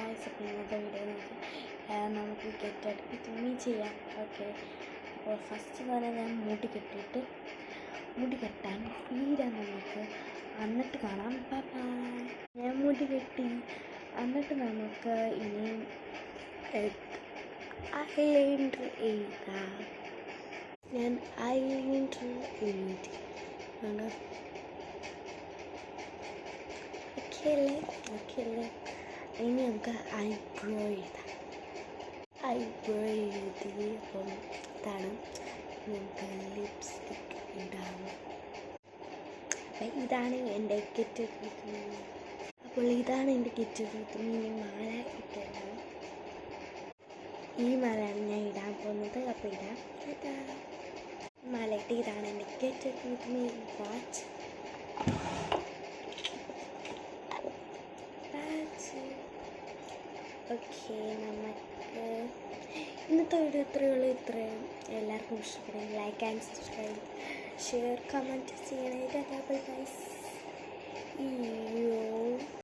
Guys, അപ്പോൾ ഇന്നത്തെ video നമുക്ക് ഗെറ്റ് തുമ്മി ചെയ്യാം. ഓക്കെ, അപ്പോൾ ഫസ്റ്റ് തന്നെ ഞാൻ മുടി കെട്ടാൻ തീരാൻ നമുക്ക് എന്നിട്ട് കാണാം. ഞാൻ മുടി കെട്ടി എന്നിട്ട് നമുക്ക് ഇനി ഐലൈനർ എഴുതാം. ഞാൻ ഐലൈനർ എഴുതി ഓക്കെ ഇനി നമുക്ക് ഐബ്രോ എഴുതാം. ഐബ്രോ എഴുതി അപ്പം ഇതാണ് നമുക്ക് ലിപ്സ്റ്റിക് ഇടാം. അപ്പം ഇതാണ് എൻ്റെ ഗെറ്റ് വിത്ത് മീ. അപ്പോൾ ഇതാണ് എൻ്റെ ഗെറ്റ് വിത്ത് മീ. മാല ഇട്ടതാണ്. ഈ മാലയാണ് ഞാൻ ഇടാൻ പോകുന്നത്. അപ്പോൾ ഇടാം മാല ഇട്ട്. ഇതാണ് എൻ്റെ get with me watch. Okay, നമുക്ക് ഇന്നത്തെ വീഡിയോ ഇത്രയും എല്ലാവർക്കും ഇഷ്ടപ്പെടും. Like and subscribe, share, comment ചെയ്യണേ.